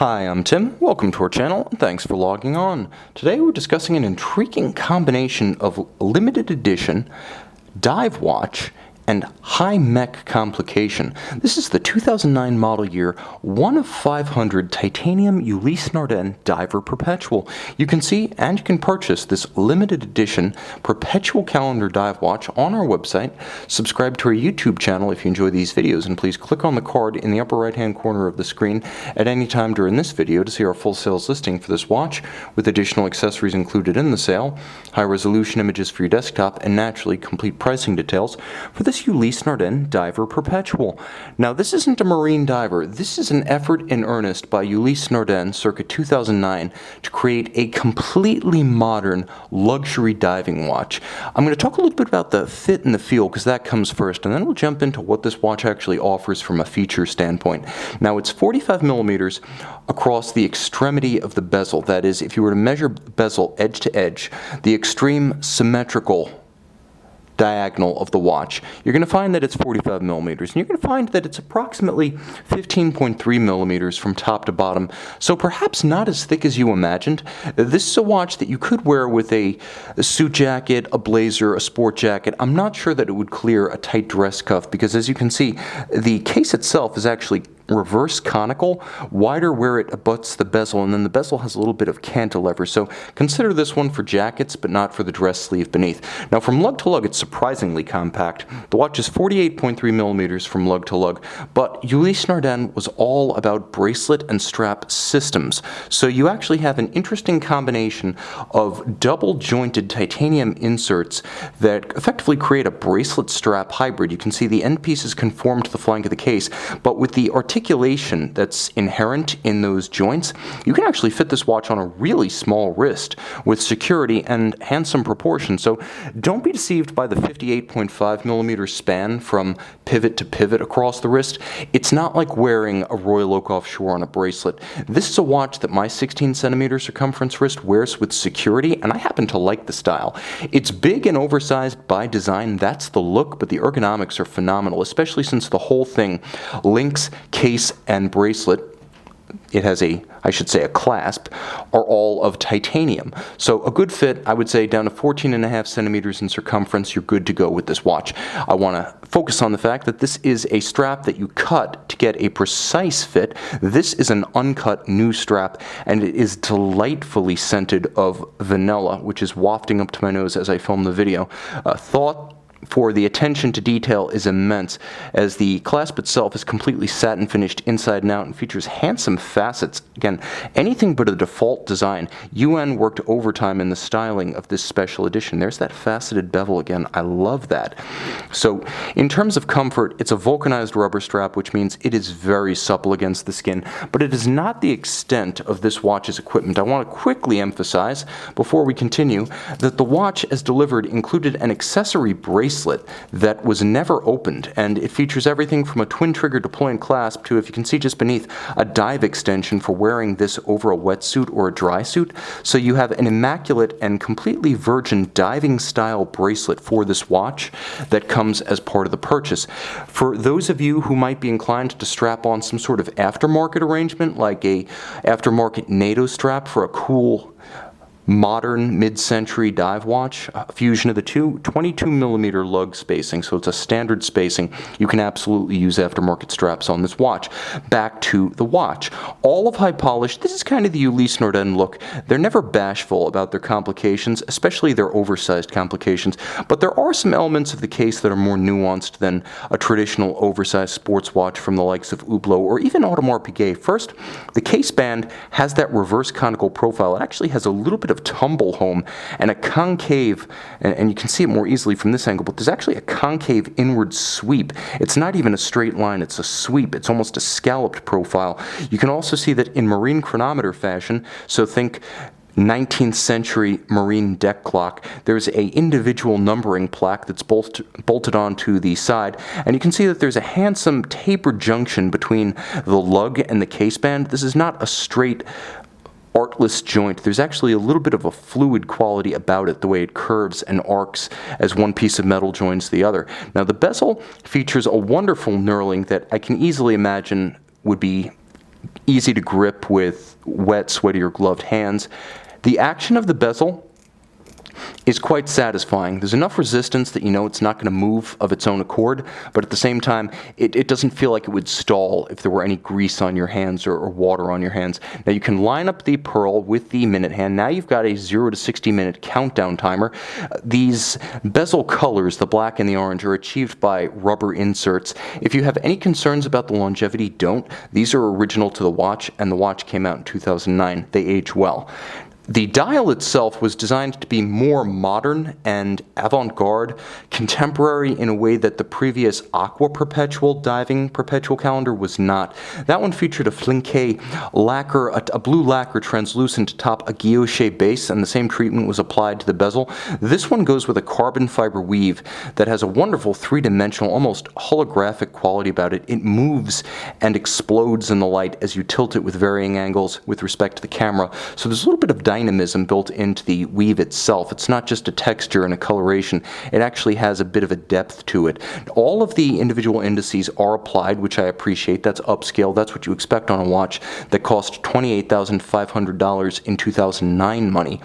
Hi, I'm Tim. Welcome to our channel, and thanks for logging on. Today we're discussing an intriguing combination of limited edition dive watch and high mech complication. This is the 2009 model year 1 of 500 titanium Ulysse Nardin diver Perpetual. You can see and you can purchase this limited edition Perpetual calendar dive watch on our website. Subscribe to our YouTube channel if you enjoy these videos, and please click on the card in the upper right hand corner of the screen at any time during this video to see our full sales listing for this watch with additional accessories included in the sale, high resolution images for your desktop, and naturally complete pricing details for this Ulysse Nardin diver Perpetual. Now, this isn't a marine diver. This is an effort in earnest by Ulysse Nardin circa 2009 to create a completely modern luxury diving watch. I'm going to talk a little bit about the fit and the feel because that comes first, and then we'll jump into what this watch actually offers from a feature standpoint. Now, it's 45 millimeters across the extremity of the bezel. That is, if you were to measure bezel edge to edge, the extreme symmetrical diagonal of the watch, you're going to find that it's 45 millimeters, and you're going to find that it's approximately 15.3 millimeters from top to bottom, so perhaps not as thick as you imagined. This is a watch that you could wear with a suit jacket, a blazer, a sport jacket. I'm not sure that it would clear a tight dress cuff because, as you can see, the case itself is actually reverse conical, wider where it abuts the bezel, and then the bezel has a little bit of cantilever, so consider this one for jackets but not for the dress sleeve beneath. Now, from lug to lug, it's surprisingly compact. The watch is 48.3 millimeters from lug to lug, but Ulysse Nardin was all about bracelet and strap systems, so you actually have an interesting combination of double jointed titanium inserts that effectively create a bracelet strap hybrid. You can see the end pieces conform to the flank of the case, but with the articulation that's inherent in those joints, you can actually fit this watch on a really small wrist with security and handsome proportions. So don't be deceived by the 58.5 millimeter span from pivot to pivot across the wrist. It's not like wearing a Royal Oak Offshore on a bracelet. This is a watch that my 16 centimeter circumference wrist wears with security, and I happen to like the style. It's big and oversized by design, that's the look, but the ergonomics are phenomenal, especially since the whole thing links case and bracelet. It has a clasp, are all of titanium. So a good fit, I would say, down to 14.5 centimeters in circumference, you're good to go with this watch. I want to focus on the fact that this is a strap that you cut to get a precise fit. This is an uncut new strap, and it is delightfully scented of vanilla, which is wafting up to my nose as I film the video. Thought for the attention to detail is immense, as the clasp itself is completely satin finished inside and out and features handsome facets. Again, anything but a default design. UN worked overtime in the styling of this special edition. There's that faceted bevel again. I love that. So in terms of comfort, it's a vulcanized rubber strap, which means it is very supple against the skin, but it is not the extent of this watch's equipment. I want to quickly emphasize before we continue that the watch as delivered included an accessory bracelet that was never opened, and it features everything from a twin trigger deploying clasp to, if you can see just beneath, a dive extension for wearing this over a wetsuit or a dry suit. So you have an immaculate and completely virgin diving style bracelet for this watch that comes as part of the purchase. For those of you who might be inclined to strap on some sort of aftermarket arrangement, like a aftermarket NATO strap for a cool modern mid-century dive watch, a fusion of the two, 22 millimeter lug spacing, so it's a standard spacing. You can absolutely use aftermarket straps on this watch. Back to the watch. All of high polish. This is kind of the Ulysse Nardin look. They're never bashful about their complications, especially their oversized complications, but there are some elements of the case that are more nuanced than a traditional oversized sports watch from the likes of Hublot or even Audemars Piguet. First, the case band has that reverse conical profile. It actually has a little bit of tumble home and a concave, and you can see it more easily from this angle, but there's actually a concave inward sweep. It's not even a straight line, it's a sweep. It's almost a scalloped profile. You can also see that in marine chronometer fashion, so think 19th century marine deck clock, there's a individual numbering plaque that's bolted onto the side, and you can see that there's a handsome tapered junction between the lug and the case band. This is not a straight artless joint. There's actually a little bit of a fluid quality about it, the way it curves and arcs as one piece of metal joins the other. Now, the bezel features a wonderful knurling that I can easily imagine would be easy to grip with wet, sweaty, or gloved hands. The action of the bezel is quite satisfying. There's enough resistance that you know it's not going to move of its own accord, but at the same time, it doesn't feel like it would stall if there were any grease on your hands or water on your hands. Now you can line up the pearl with the minute hand. Now you've got a 0 to 60 minute countdown timer. These bezel colors, the black and the orange, are achieved by rubber inserts. If you have any concerns about the longevity, don't. These are original to the watch, and the watch came out in 2009. They age well. The dial itself was designed to be more modern and avant-garde, contemporary in a way that the previous Aqua Perpetual diving perpetual calendar was not. That one featured a flinke lacquer, a blue lacquer translucent top, a guilloche base, and the same treatment was applied to the bezel. This one goes with a carbon fiber weave that has a wonderful three-dimensional, almost holographic quality about it. It moves and explodes in the light as you tilt it with varying angles with respect to the camera. So there's a little bit of dynamism built into the weave itself. It's not just a texture and a coloration. It actually has a bit of a depth to it. All of the individual indices are applied, which I appreciate. That's upscale. That's what you expect on a watch that cost $28,500 in 2009 money.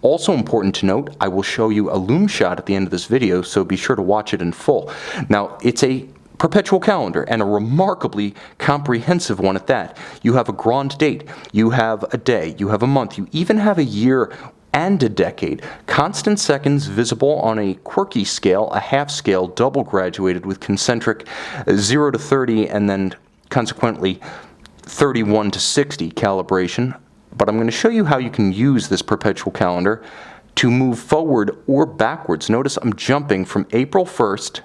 Also important to note, I will show you a Lume shot at the end of this video, so be sure to watch it in full. Now, it's a perpetual calendar, and a remarkably comprehensive one at that. You have a grand date, you have a day, you have a month, you even have a year and a decade. Constant seconds visible on a quirky scale, a half scale, double graduated with concentric 0 to 30 and then consequently 31 to 60 calibration. But I'm going to show you how you can use this perpetual calendar to move forward or backwards. Notice I'm jumping from April 1st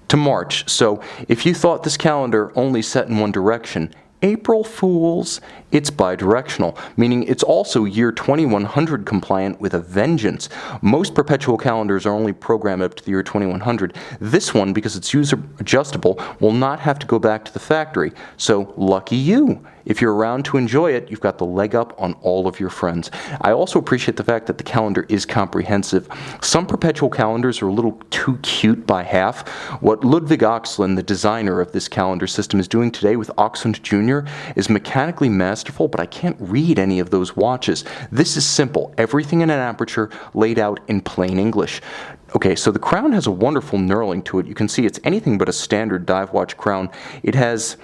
to March. So if you thought this calendar only set in one direction, April Fools, it's bidirectional, meaning it's also year 2100 compliant with a vengeance. Most perpetual calendars are only programmed up to the year 2100. This one, because it's user adjustable, will not have to go back to the factory. So lucky you. If you're around to enjoy it, you've got the leg up on all of your friends. I also appreciate the fact that the calendar is comprehensive. Some perpetual calendars are a little too cute by half. What Ludwig Oxlin, the designer of this calendar system, is doing today with Oxlin Jr. is mechanically masterful, but I can't read any of those watches. This is simple. Everything in an aperture laid out in plain English. Okay, so the crown has a wonderful knurling to it. You can see it's anything but a standard dive watch crown. It has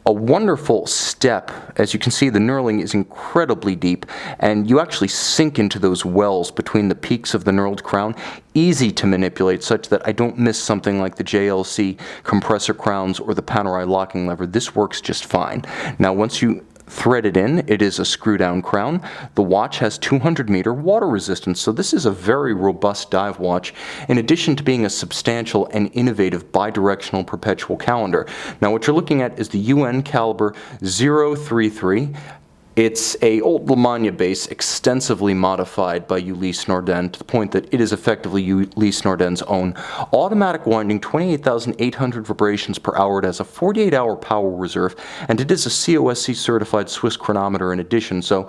a wonderful step. As you can see, the knurling is incredibly deep, and you actually sink into those wells between the peaks of the knurled crown. Easy to manipulate such that I don't miss something like the JLC compressor crowns or the Panerai locking lever. This works just fine. Now, once you thread it in, it is a screw-down crown. The watch has 200-meter water resistance, so this is a very robust dive watch, in addition to being a substantial and innovative bidirectional perpetual calendar. Now, what you're looking at is the UN caliber 033. It's a old Lamagna base extensively modified by Ulysse Nardin to the point that it is effectively Ulysse Nardin's own. Automatic winding, 28,800 vibrations per hour. It has a 48-hour power reserve, and it is a COSC certified Swiss chronometer in addition, so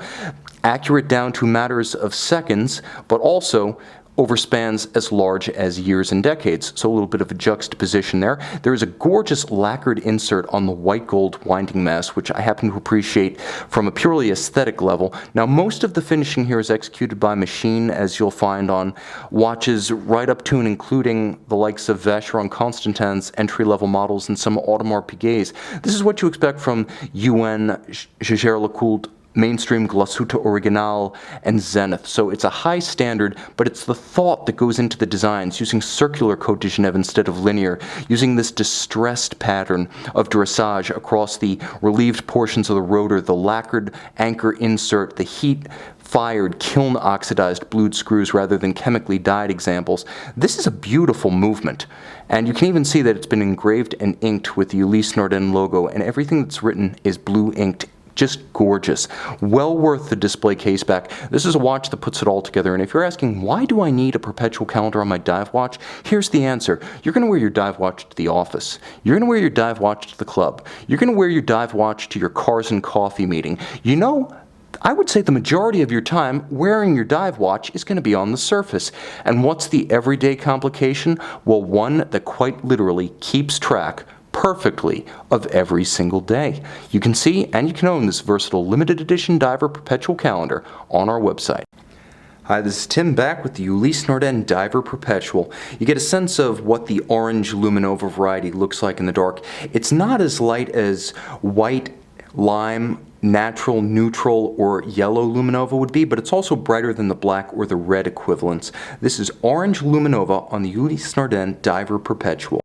accurate down to matters of seconds, but also overspans as large as years and decades, so a little bit of a juxtaposition there. There is a gorgeous lacquered insert on the white gold winding mass, which I happen to appreciate from a purely aesthetic level. Now, most of the finishing here is executed by machine, as you'll find on watches right up to and including the likes of Vacheron Constantin's entry-level models and some Audemars Piguet's. This is what you expect from UN, Jaeger-LeCoultre, Mainstream, Glasuta Original, and Zenith. So it's a high standard, but it's the thought that goes into the designs, using circular Côte de Genève instead of linear, using this distressed pattern of dressage across the relieved portions of the rotor, the lacquered anchor insert, the heat-fired, kiln-oxidized blued screws rather than chemically dyed examples. This is a beautiful movement, and you can even see that it's been engraved and inked with the Ulysse Nardin logo, and everything that's written is blue inked. Just gorgeous. Well worth the display case back. This is a watch that puts it all together, and if you're asking, why do I need a perpetual calendar on my dive watch? Here's the answer. You're going to wear your dive watch to the office. You're going to wear your dive watch to the club. You're going to wear your dive watch to your cars and coffee meeting. You know, I would say the majority of your time wearing your dive watch is going to be on the surface. And what's the everyday complication? Well, one that quite literally keeps track perfectly of every single day. You can see and you can own this versatile limited edition Diver Perpetual calendar on our website. Hi, this is Tim back with the Ulysse Nardin Diver Perpetual. You get a sense of what the orange Luminova variety looks like in the dark. It's not as light as white, lime, natural, neutral, or yellow Luminova would be, but it's also brighter than the black or the red equivalents. This is orange Luminova on the Ulysse Nardin Diver Perpetual.